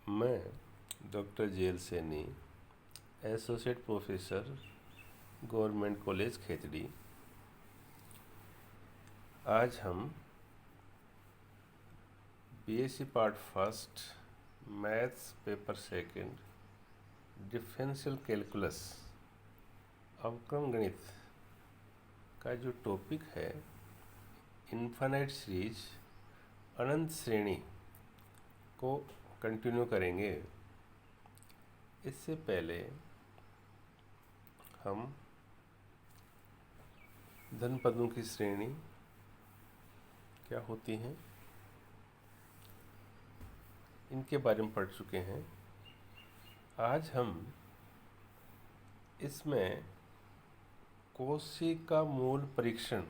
मैं doctor JL Saini, associate professor, government college Khetri. आज हम BSc part first maths paper second differential calculus अवक्रम गणित का जो टॉपिक है इनफाइनाइट सीरीज अनंत श्रेणी को कंटिन्यू करेंगे। इससे पहले हम धन पदों की श्रेणी क्या होती हैं इनके बारे में पढ़ चुके हैं। आज हम इसमें कॉची का मूल परीक्षण,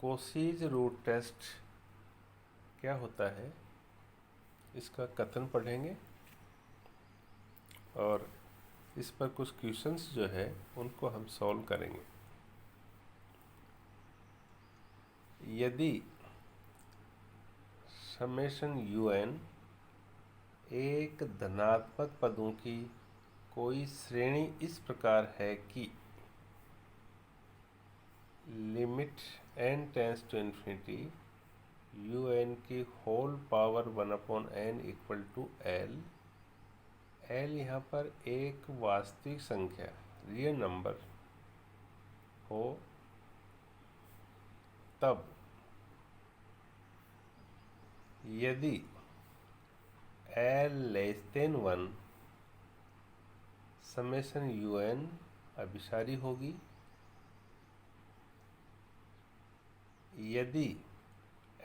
कॉचीज रूट टेस्ट क्या होता है इसका कथन पढ़ेंगे और इस पर कुछ क्वेश्चंस जो है उनको हम सॉल्व करेंगे। यदि समेशन un एक धनात्मक पदों की कोई श्रेणी इस प्रकार है कि limit n tends to infinity un की whole power 1/n equal to l। l यहाँ पर एक वास्तविक संख्या रियल नंबर हो तब यदि l less than 1 summation un अभिसारी होगी। यदि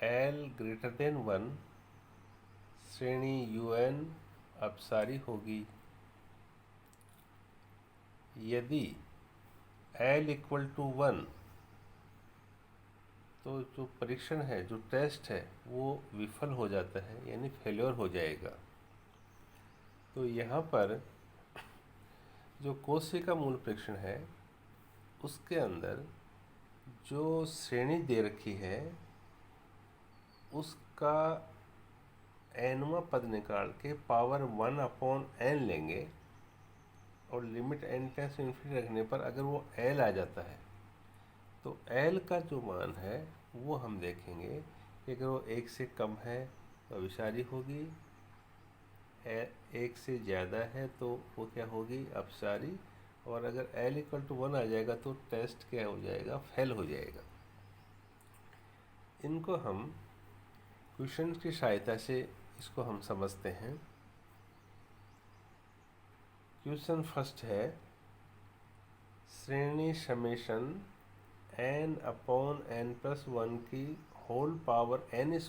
l ग्रेटर देन 1 श्रेणी un अपसारी होगी। यदि l इक्वल टू 1 तो जो परीक्षण है, जो टेस्ट है वो विफल हो जाता है, यानी फेल्योर हो जाएगा। तो यहाँ पर जो कॉची का मूल परीक्षण है उसके अंदर जो श्रेणी दे रखी है उसका nवां पद निकाल के पावर 1/n लेंगे और limit n tends to infinity रखने पर अगर वो l आ जाता है तो l का जो मान है वो हम देखेंगे कि अगर वो 1 से कम है तो अभिसारी होगी, 1 से ज़्यादा है तो वो क्या होगी, अपसारी। और अगर l इक्वल टू 1 आ जाएगा तो टेस्ट क्या हो जाएगा, फेल हो जाएगा। इनको हम क्वेश्चन की सहायता से इसको हम समझते हैं। क्वेश्चन फर्स्ट है श्रेणी समेशन n/n+1 की होल पावर n²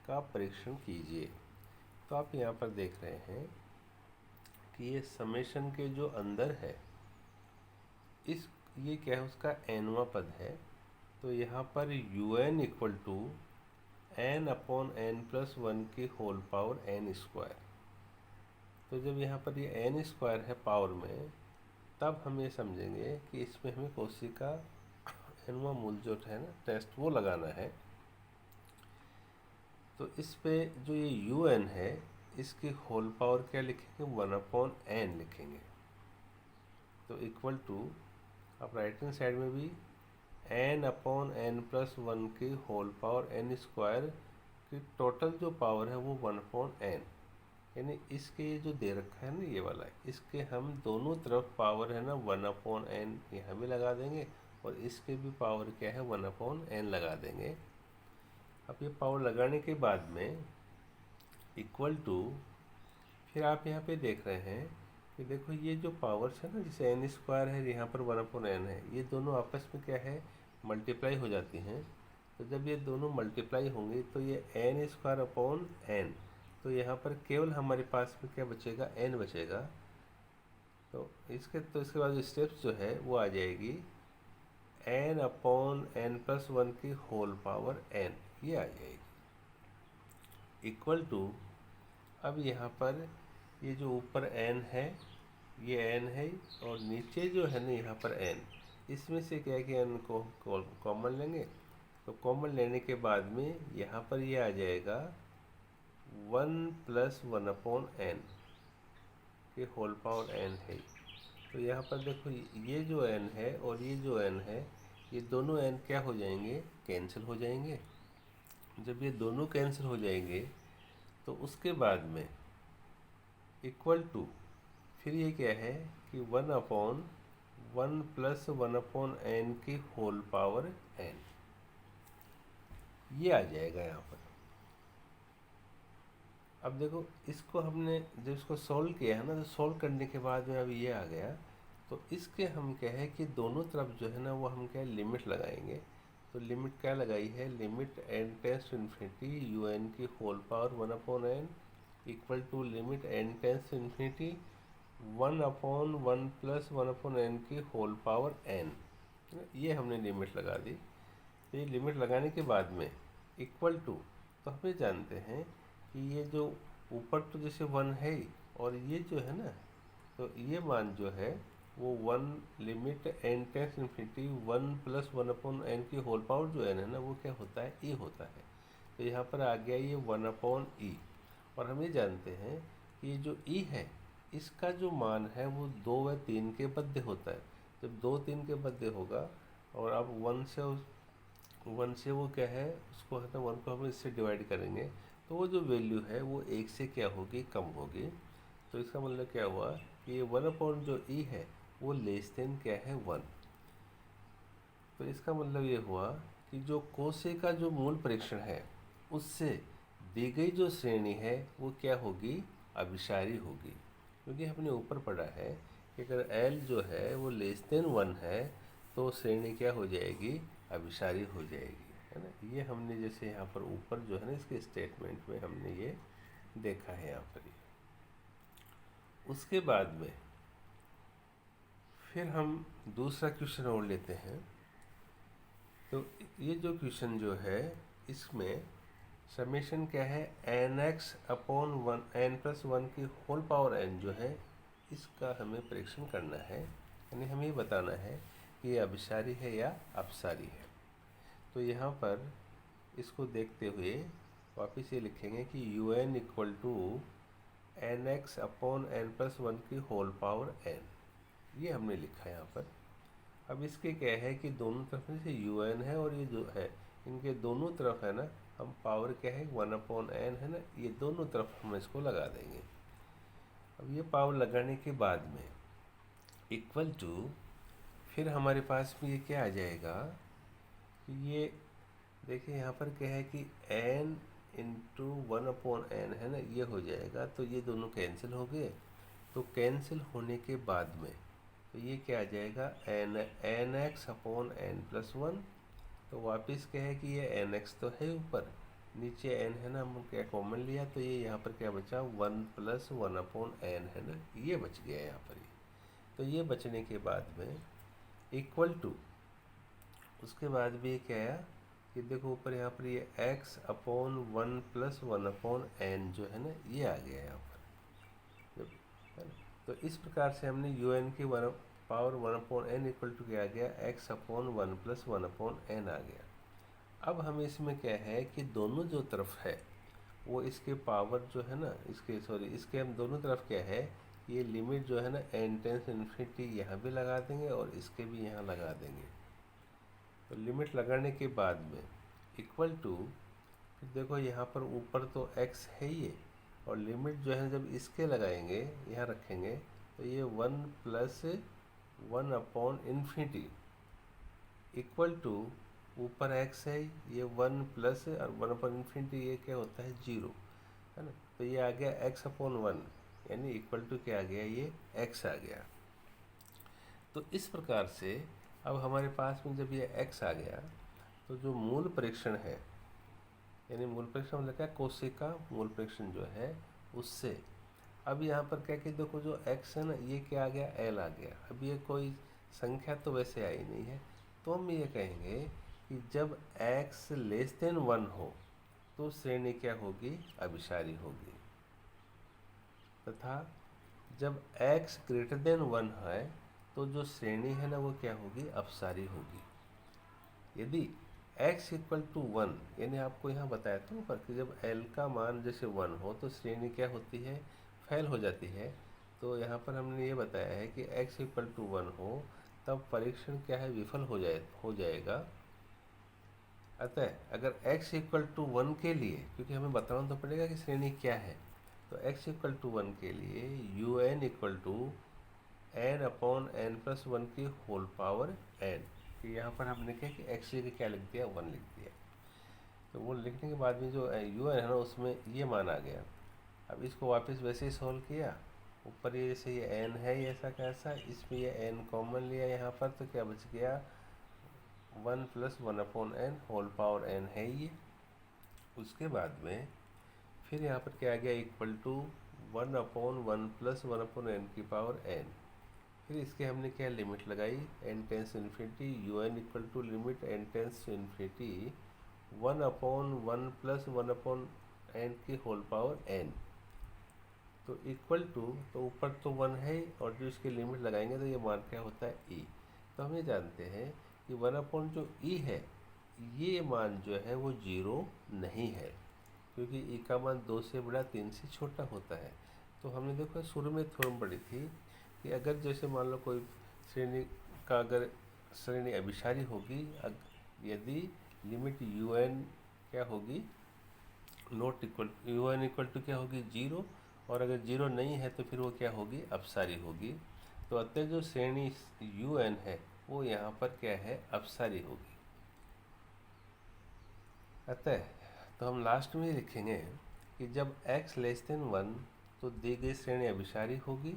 का परीक्षण कीजिए। तो आप यहाँ पर देख रहे हैं कि ये समेशन के जो अंदर है ये क्या है, उसका nवां पद है। तो यहाँ पर un इक्वल टू n/n+1 की होल पावर n²। तो जब यहाँ पर ये n² है पावर में, तब हम ये समझेंगे कि इसमें हमें कॉची का nवां मूल जो है ना टेस्ट वो लगाना है। तो इस पे जो ये un है इसकी होल पावर क्या लिखेंगे, 1/n लिखेंगे। तो इक्वल टू आप राइट हैंड साइड में भी n/n+1 की होल पावर n² की टोटल जो पावर है वो 1/n, यानी इसके ये जो दे रखा है ना ये वाला, इसके हम दोनों तरफ पावर है ना 1/n यहाँ भी लगा देंगे और इसके भी पावर क्या है 1/n लगा देंगे। अब ये पावर लगाने के बाद में इक्वल टू, फिर आप यहाँ पे देख रहे हैं कि देखो ये जो पावर्स है ना, जैसे n² है यहाँ पर 1/n है, ये दोनों आपस में क्या है मल्टीप्लाई हो जाती हैं। तो जब ये दोनों मल्टीप्लाई होंगी तो ये n²/n, तो यहाँ पर केवल हमारे पास में क्या बचेगा, n बचेगा। तो इसके बाद जो स्टेप्स जो है वो आ जाएगी n/n+1 की होल पावर n, ये आ जाएगी इक्वल टू। अब यहाँ पर ये जो ऊपर n है ये n है और नीचे जो है ना यहाँ पर n, इसमें से क्या है कि n को कॉमन लेंगे। तो कॉमन लेने के बाद में यहाँ पर ये आ जाएगा 1+1/n के होल पावर n है। तो यहाँ पर देखो ये जो n है और ये जो n है, ये दोनों n क्या हो जाएंगे, कैंसिल हो जाएंगे। जब ये दोनों कैंसिल हो जाएंगे तो उसके बाद में इक्वल टू, फिर ये क्या है कि 1/1+1/n की होल पावर n, ये आ जाएगा यहाँ पर। अब देखो इसको हमने जब इसको सॉल्व किया है ना, तो सॉल्व करने के बाद में अब ये आ गया, तो इसके हम क्या है कि दोनों तरफ जो है ना वो हम क्या लिमिट लगाएंगे। तो लिमिट क्या लगाई है, limit n tends to infinity un की whole power 1/n equal to limit n tends to infinity 1/1+1/n की होल पावर n, ये हमने लिमिट लगा दी। तो ये लिमिट लगाने के बाद में इक्वल टू, तो हमें जानते हैं कि ये जो ऊपर तो जैसे 1 है और ये जो है ना, तो ये मान जो है वो 1 limit n tends infinity 1+1/n की होल पावर जो n है ना, वो क्या होता है, e होता है। तो यहाँ पर आ गया ये 1/e। और हम ये जानते हैं कि ये जो e है इसका जो मान है वो 2 व 3 के मध्य होता है। जब 2-3 के मध्य होगा और अब 1 से वो क्या है, उसको है ना 1 को हम इससे डिवाइड करेंगे, तो वो जो वैल्यू है वो 1 से क्या होगी, कम होगी। तो इसका मतलब क्या हुआ कि ये 1/, जो e है वो लेस देन क्या है 1। तो इसका मतलब ये हुआ कि जो कोसे का जो मूल परीक्षण है उससे दी गई जो श्रेणी है वो क्या होगी, अभिसारी होगी। क्योंकि हमने ऊपर पढ़ा है कि अगर l जो है वो लेस देन 1 है तो श्रेणी क्या हो जाएगी, अभिसारी हो जाएगी, है ना। ये हमने जैसे यहाँ पर ऊपर जो है ना इसके स्टेटमेंट में हमने ये देखा है यहाँ पर। उसके बाद में फिर हम दूसरा क्वेश्चन और लेते हैं। तो ये जो क्वेश्चन जो है इसमें समेशन क्या है, n+1 की होल पावर n जो है इसका हमें परीक्षण करना है, यानी हमें ये बताना है कि ये अभिसारी है या अपसारी है। तो यहाँ पर इसको देखते हुए वापस ये लिखेंगे कि un इक्वल टू nx/n+1 की होल पावर n, ये हमने लिखा है यहाँ पर। अब इसके क्या है कि दोनों तरफ से un है और ये जो है इनके दोनों तरफ है ना, हम पावर क्या है 1/n है ना, ये दोनों तरफ हम इसको लगा देंगे। अब ये पावर लगाने के बाद में इक्वल टू, फिर हमारे पास में ये क्या आ जाएगा कि ये देखिए यहाँ पर क्या है कि n इंटू 1/n है ना, ये हो जाएगा। तो ये दोनों कैंसिल हो गए। तो कैंसिल होने के बाद में तो ये क्या आ जाएगा, nx/n+1। तो वापस क्या है कि ये nx तो है ऊपर, नीचे n है ना, हम क्या कॉमन लिया, तो ये यहाँ पर क्या बचा 1+1/n है ना, ये बच गया यहाँ पर। तो ये बचने के बाद में इक्वल टू, उसके बाद भी क्या आया कि देखो ऊपर यहाँ पर ये x/1+1/n जो है ना, ये आ गया यहाँ पर, है ना। तो इस प्रकार से हमने un की पावर 1/n इक्वल टू क्या आ गया, x/1+1/n आ गया। अब हमें इसमें क्या है कि दोनों जो तरफ है वो इसके पावर जो है ना, इसके हम दोनों तरफ क्या है, ये लिमिट जो है ना n टेंस इन्फिनिटी यहाँ भी लगा देंगे और इसके भी यहाँ लगा देंगे। तो लिमिट लगाने के बाद में इक्वल टू, देखो यहाँ पर ऊपर तो x है ये, और लिमिट जो है जब इसके लगाएंगे यहाँ रखेंगे तो ये 1+1/∞ इक्वल टू, ऊपर x है, ये 1+ और 1/∞ ये क्या होता है 0, है ना। तो ये आ गया x/1, यानी इक्वल टू क्या आ गया, ये x आ गया। तो इस प्रकार से अब हमारे पास में जब ये x आ गया तो जो मूल परीक्षण है, यानी मूल परीक्षण मतलब क्या, कोशिका मूल परीक्षण जो है उससे अब यहाँ पर क्या कि देखो जो x है ना, ये क्या आ गया, l आ गया। अब ये कोई संख्या तो वैसे आई नहीं है, तो हम ये कहेंगे कि जब x लेस देन 1 हो तो श्रेणी क्या होगी, अभिसारी होगी, तथा जब x ग्रेटर देन 1 है तो जो श्रेणी है ना वो क्या होगी, अपसारी होगी। यदि x इक्वल टू 1, यानी आपको यहाँ बताया था ऊपर कि जब l का मान जैसे 1 हो तो श्रेणी क्या होती है, फेल हो जाती है। तो यहाँ पर हमने ये बताया है कि x इक्वल टू 1 हो तब परीक्षण क्या है, विफल हो जाएगा। अतः अगर x इक्वल टू 1 के लिए, क्योंकि हमें बताना तो पड़ेगा कि श्रेणी क्या है, तो x इक्वल टू 1 के लिए un equal to n upon n plus 1 की होल पावर n, कि यहाँ पर हमने क्या कि x की क्या लिख दिया, 1 लिख दिया। तो वो लिखने के बाद में जो un है ना उसमें ये मान आ गया। अब इसको वापस वैसे ही सॉल्व किया, ऊपर ये जैसे ये n है ये ऐसा कैसा, इसमें ये n कॉमन लिया यहाँ पर, तो क्या बच गया 1 plus 1 upon n whole power n है ये। उसके बाद में फिर यहाँ पर क्या आ गया, equal to 1 upon 1 plus 1 upon n की पावर n। फिर इसके हमने क्या लिमिट लगाई, n tends infinity, U N equal to limit n tends infinity 1 upon 1 plus 1 upon n की होल पावर n। तो इक्वल टू, तो ऊपर तो 1 है और जो इसकी लिमिट लगाएंगे तो ये मान क्या होता है, e। तो हम ये जानते हैं कि 1 अपॉन जो e है ये मान जो है वो 0 नहीं है, क्योंकि e का मान 2 से बड़ा 3 से छोटा होता है। तो हमने देखो शुरू में थ्योरम पढ़ी थी कि अगर जैसे मान लो कोई श्रेणी का अगर श्रेणी अभिसारी होगी, यदि लिमिट यू एन क्या होगी, not equal, U N equal to क्या होगी 0, और अगर 0 नहीं है तो फिर वो क्या होगी, अपसारी होगी। तो अतः जो श्रेणी यू एन है वो यहाँ पर क्या है, अपसारी होगी। अतः तो हम लास्ट में लिखेंगे कि जब x लेस देन 1 तो दी गई श्रेणी अभिसारी होगी,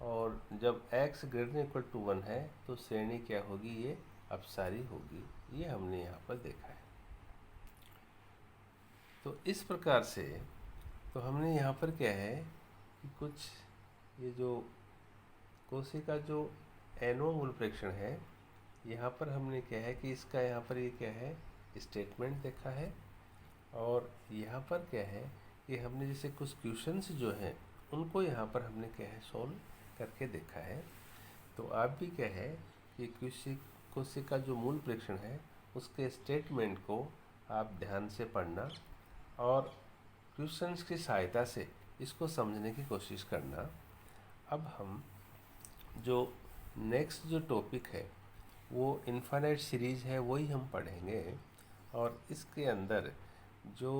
और जब x greater than equal to 1 है तो श्रेणी क्या होगी, ये अपसारी होगी। ये हमने यहाँ पर देखा है। तो इस प्रकार से तो हमने यहाँ पर क्या है कि कुछ ये जो कोशिका जो एनओ मूल प्रेक्षण है, यहाँ पर हमने क्या है कि इसका यहाँ पर ये क्या है, स्टेटमेंट देखा है। और यहाँ पर क्या है कि हमने जैसे कुछ क्वेश्चंस जो हैं उनको यहाँ पर हमने क्या है, सॉल्व करके देखा है। तो आप भी क्या है कि कोशिका जो मूल प्रेक्षण है उसके स्टेटमेंट को आप ध्यान से पढ़ना और क्वेश्चंस की सहायता से इसको समझने की कोशिश करना। अब हम जो नेक्स्ट जो टॉपिक है वो इनफाइनाइट सीरीज है, वही हम पढ़ेंगे। और इसके अंदर जो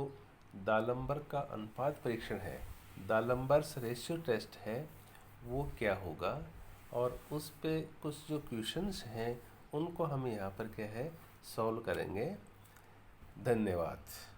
दालंबर का अनुपात परीक्षण है, दालंबर्स रेशियो टेस्ट है, वो क्या होगा, और उस पे कुछ जो क्वेश्चंस हैं उनको हम यहाँ पर क्या है, सॉल्व करेंगे। धन्यवाद।